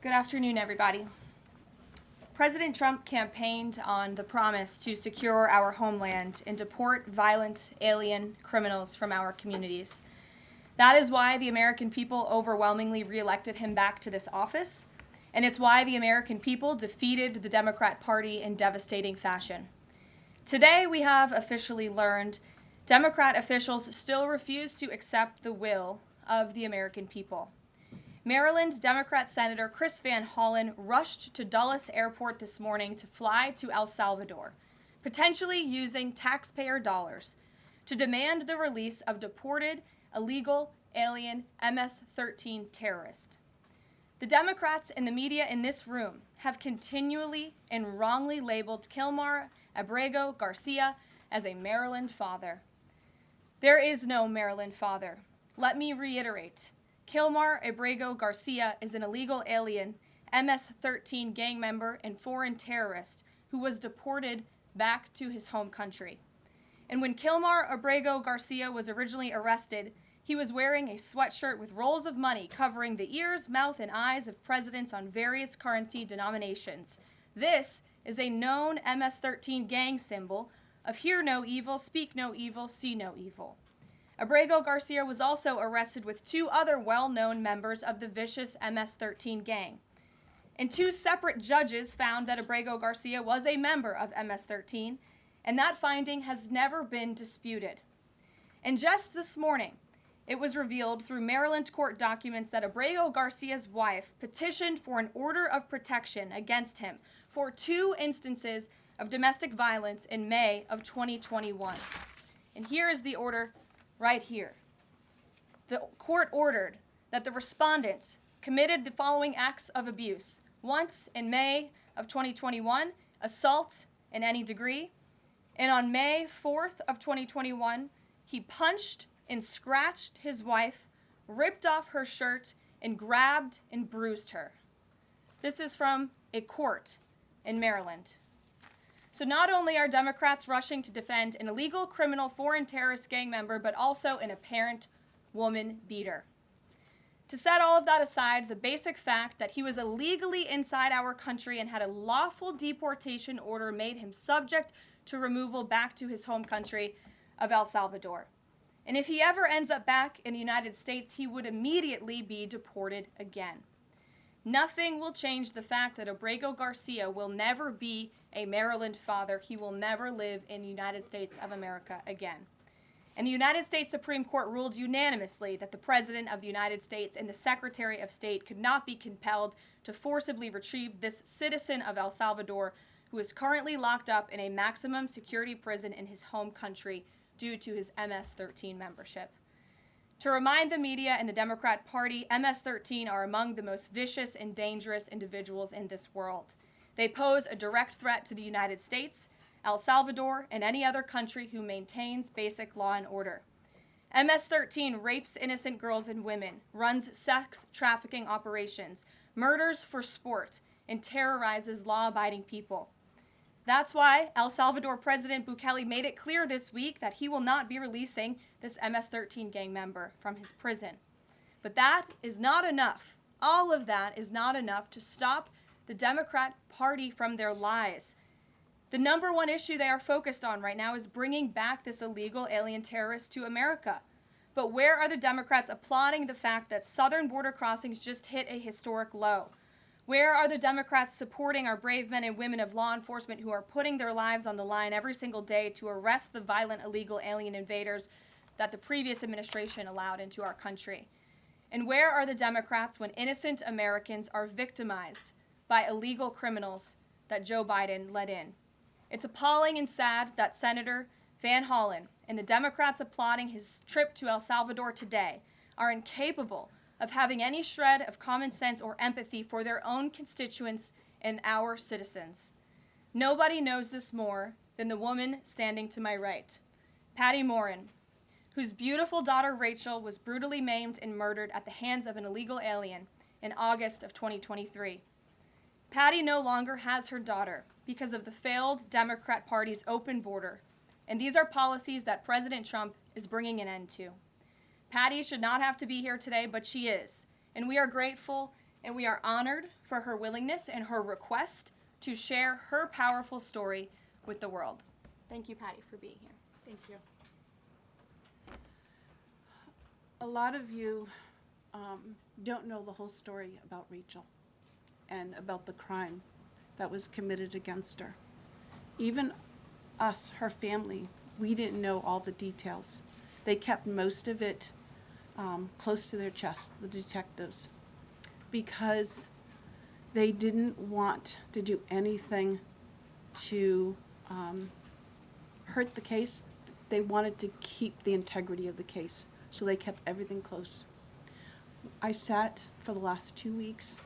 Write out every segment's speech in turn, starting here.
Good afternoon, everybody. President Trump campaigned on the promise to secure our homeland and deport violent alien criminals from our communities. That is why the American people overwhelmingly reelected him back to this office, and it's why the American people defeated the Democrat Party in devastating fashion. Today, we have officially learned Democrat officials still refuse to accept the will of the American people. Maryland Democrat Senator Chris Van Hollen rushed to Dulles Airport this morning to fly to El Salvador, potentially using taxpayer dollars, to demand the release of deported, illegal, alien MS-13 terrorists. The Democrats and the media in this room have continually and wrongly labeled Kilmar Abrego Garcia as a Maryland father. There is no Maryland father. Let me reiterate. Kilmar Abrego Garcia is an illegal alien, MS-13 gang member and foreign terrorist who was deported back to his home country. And when Kilmar Abrego Garcia was originally arrested, he was wearing a sweatshirt with rolls of money covering the ears, mouth, and eyes of presidents on various currency denominations. This is a known MS-13 gang symbol of hear no evil, speak no evil, see no evil. Abrego Garcia was also arrested with two other well-known members of the vicious MS-13 gang. And two separate judges found that Abrego Garcia was a member of MS-13, and that finding has never been disputed. And just this morning, it was revealed through Maryland court documents that Abrego Garcia's wife petitioned for an order of protection against him for two instances of domestic violence in May of 2021. And here is the order right here. The court ordered that the respondent committed the following acts of abuse. Once in May of 2021, assault in any degree. And on May 4th of 2021, he punched and scratched his wife, ripped off her shirt, and grabbed and bruised her. This is from a court in Maryland. So not only are Democrats rushing to defend an illegal criminal foreign terrorist gang member, but also an apparent woman beater. To set all of that aside, the basic fact that he was illegally inside our country and had a lawful deportation order made him subject to removal back to his home country of El Salvador. And if he ever ends up back in the United States, he would immediately be deported again. Nothing will change the fact that Abrego Garcia will never be a Maryland father. He will never live in the United States of America again. And the United States Supreme Court ruled unanimously that the President of the United States and the Secretary of State could not be compelled to forcibly retrieve this citizen of El Salvador who is currently locked up in a maximum security prison in his home country due to his MS-13 membership. To remind the media and the Democrat Party, MS-13 are among the most vicious and dangerous individuals in this world. They pose a direct threat to the United States, El Salvador, and any other country who maintains basic law and order. MS-13 rapes innocent girls and women, runs sex trafficking operations, murders for sport, and terrorizes law-abiding people. That's why El Salvador President Bukele made it clear this week that he will not be releasing this MS-13 gang member from his prison. But that is not enough. All of that is not enough to stop the Democrat Party from their lies. The number one issue they are focused on right now is bringing back this illegal alien terrorist to America. But where are the Democrats applauding the fact that southern border crossings just hit a historic low? Where are the Democrats supporting our brave men and women of law enforcement who are putting their lives on the line every single day to arrest the violent illegal alien invaders that the previous administration allowed into our country? And where are the Democrats when innocent Americans are victimized by illegal criminals that Joe Biden let in? It's appalling and sad that Senator Van Hollen and the Democrats applauding his trip to El Salvador today are incapable of having any shred of common sense or empathy for their own constituents and our citizens. Nobody knows this more than the woman standing to my right, Patty Morin, whose beautiful daughter Rachel was brutally maimed and murdered at the hands of an illegal alien in August of 2023. Patty no longer has her daughter because of the failed Democrat Party's open border, and these are policies that President Trump is bringing an end to. Patty should not have to be here today, but she is, and we are grateful and we are honored for her willingness and her request to share her powerful story with the world. Thank you, Patty, for being here. Thank you. A lot of you don't know the whole story about Rachel and about the crime that was committed against her. Even us, her family, we didn't know all the details. They kept most of it close to their chest, the detectives, because they didn't want to do anything to hurt the case. They wanted to keep the integrity of the case, so they kept everything close. I sat for the last 2 weeks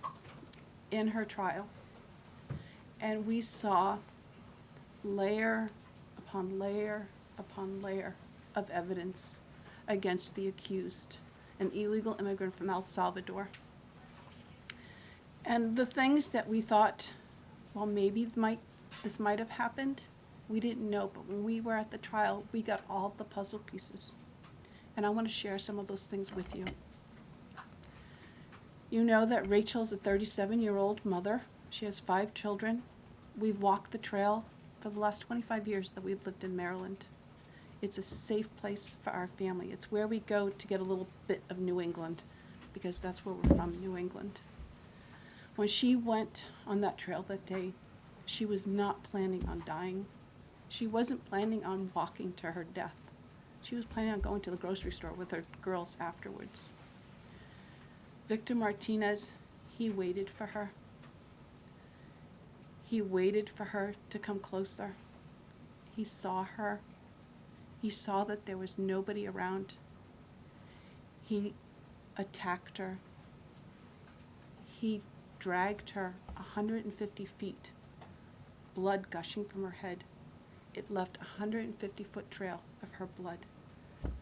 in her trial, and we saw layer upon layer upon layer of evidence against the accused, an illegal immigrant from El Salvador. And the things that we thought, well, maybe this might have happened, we didn't know. But when we were at the trial, we got all the puzzle pieces. And I want to share some of those things with you. You know that Rachel's a 37-year-old mother. She has 5 children. We've walked the trail for the last 25 years that we've lived in Maryland. It's a safe place for our family. It's where we go to get a little bit of New England, because that's where we're from, New England. When she went on that trail that day, she was not planning on dying. She wasn't planning on walking to her death. She was planning on going to the grocery store with her girls afterwards. Victor Martinez, he waited for her. He waited for her to come closer. He saw her. He saw that there was nobody around. He attacked her. He dragged her 150 feet, blood gushing from her head. It left a 150-foot trail of her blood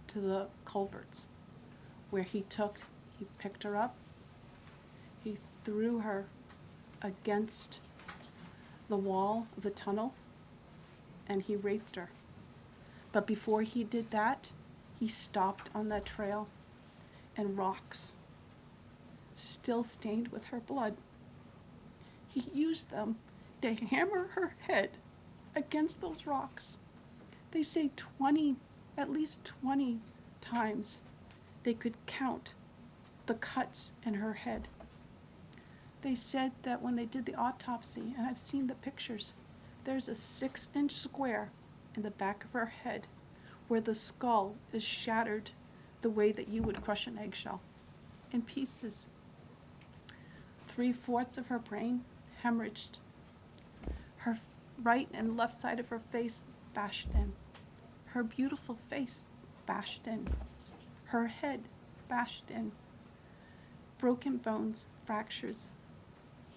to the culverts, where he picked her up, he threw her against the wall of the tunnel, and he raped her. But before he did that, he stopped on that trail, and rocks, still stained with her blood, he used them to hammer her head against those rocks. They say at least 20 times they could count the cuts in her head. They said that when they did the autopsy, and I've seen the pictures, there's a 6-inch square in the back of her head where the skull is shattered the way that you would crush an eggshell in pieces. 3/4 of her brain hemorrhaged. Her right and left side of her face bashed in. Her beautiful face bashed in. Her head bashed in. Broken bones, fractures.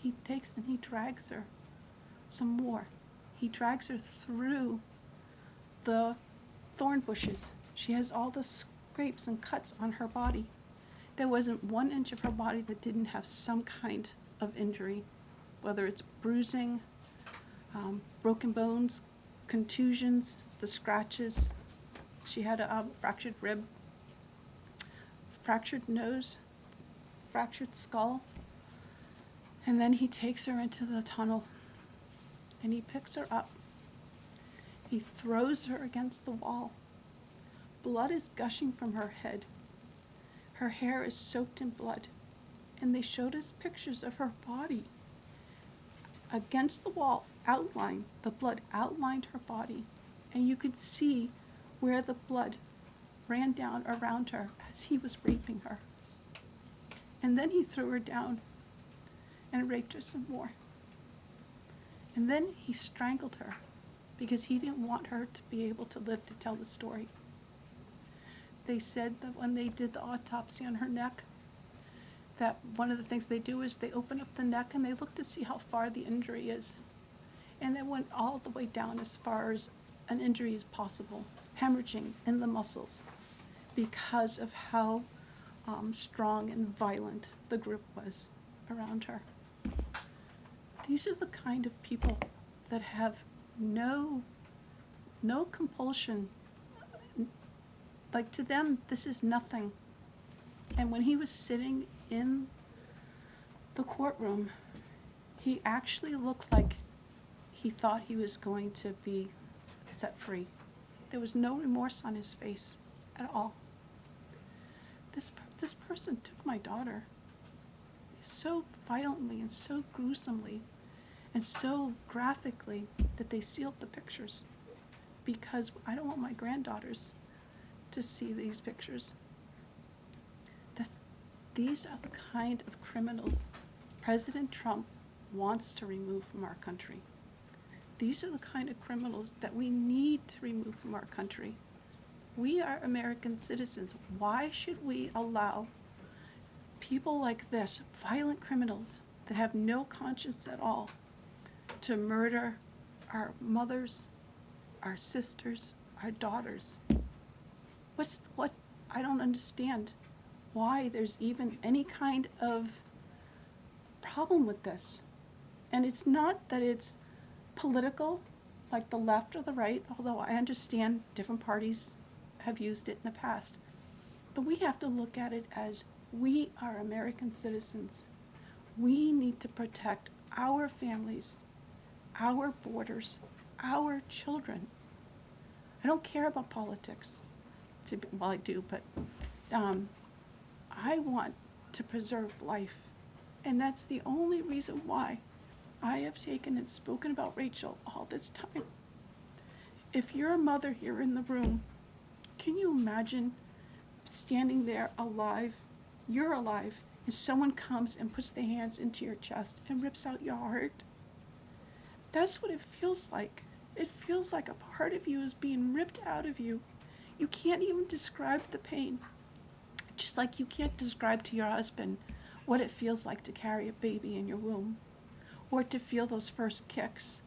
He takes and he drags her some more. He drags her through the thorn bushes. She has all the scrapes and cuts on her body. There wasn't 1 inch of her body that didn't have some kind of injury, whether it's bruising, broken bones, contusions, the scratches. She had a fractured rib, fractured nose, fractured skull. And then he takes her into the tunnel, and he picks her up. He throws her against the wall. Blood is gushing from her head. Her hair is soaked in blood. And they showed us pictures of her body against the wall, outlined. The blood outlined her body. And you could see where the blood ran down around her as he was raping her. And then he threw her down and raped her some more. And then he strangled her because he didn't want her to be able to live to tell the story. They said that when they did the autopsy on her neck, that one of the things they do is they open up the neck and they look to see how far the injury is. And they went all the way down as far as an injury is possible, hemorrhaging in the muscles, because of how strong and violent the group was around her. These are the kind of people that have no compulsion. Like, to them, this is nothing. And when he was sitting in the courtroom, he actually looked like he thought he was going to be set free. There was no remorse on his face at all. This person took my daughter so violently and so gruesomely and so graphically that they sealed the pictures, because I don't want my granddaughters to see these pictures. These are the kind of criminals President Trump wants to remove from our country. These are the kind of criminals that we need to remove from our country. We are American citizens. Why should we allow people like this, violent criminals that have no conscience at all, to murder our mothers, our sisters, our daughters? I don't understand why there's even any kind of problem with this. And it's not that it's political, like the left or the right, although I understand different parties have used it in the past. But we have to look at it as we are American citizens. We need to protect our families, our borders, our children. I don't care about politics. Well, I do, but I want to preserve life. And that's the only reason why I have taken and spoken about Rachel all this time. If you're a mother here in the room, can you imagine standing there alive? You're alive, and someone comes and puts their hands into your chest and rips out your heart? That's what it feels like. It feels like a part of you is being ripped out of you. You can't even describe the pain. Just like you can't describe to your husband what it feels like to carry a baby in your womb, or to feel those first kicks,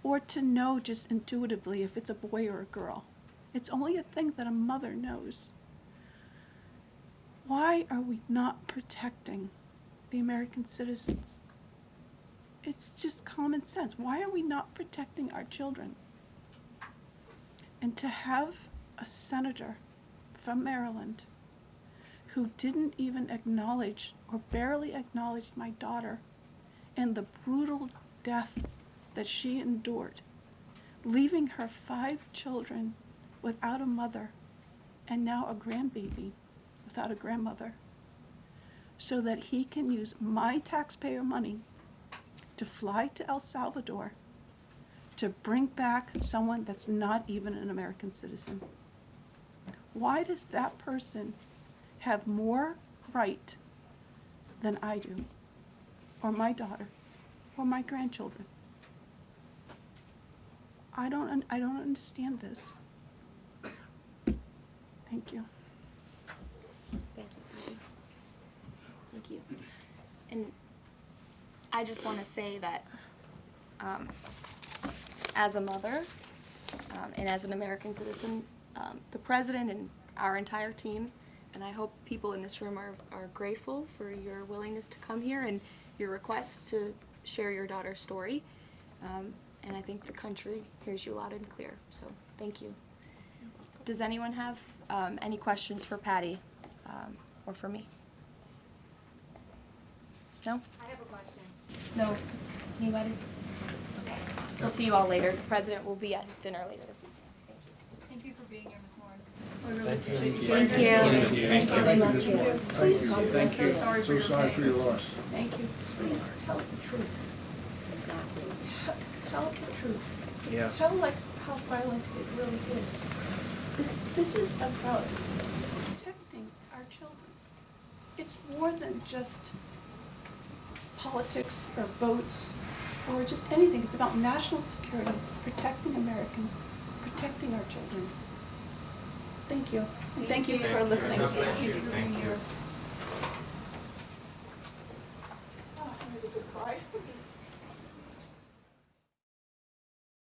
or to know just intuitively if it's a boy or a girl. It's only a thing that a mother knows. Why are we not protecting the American citizens? It's just common sense. Why are we not protecting our children? And to have a senator from Maryland who didn't even acknowledge or barely acknowledged my daughter and the brutal death that she endured, leaving her 5 children without a mother and now a grandbaby without a grandmother, so that he can use my taxpayer money to fly to El Salvador to bring back someone that's not even an American citizen. Why does that person have more right than I do, or my daughter, or my grandchildren? I don't understand this. Thank you. Thank you. Thank you. And I just want to say that as a mother and as an American citizen, the president and our entire team, and I hope people in this room are grateful for your willingness to come here and your request to share your daughter's story. And I think the country hears you loud and clear. So thank you. Does anyone have any questions for Patty or for me? No? I have a question. No? Anybody? Okay. We'll see you all later. The president will be at his dinner later this evening. Thank you for being here, Ms. Moore. Thank you. Thank you. Please, Thank so you. sorry for So your sorry pain. for your loss. Thank you. Please tell the truth. Tell the truth. Yeah. Tell like how violent it really is. This is about protecting our children. It's more than just politics or votes or just anything. It's about national security, protecting Americans, protecting our children. Thank you. And thank you for listening. Thank you. Thank you. Oh, I'm gonna go cry.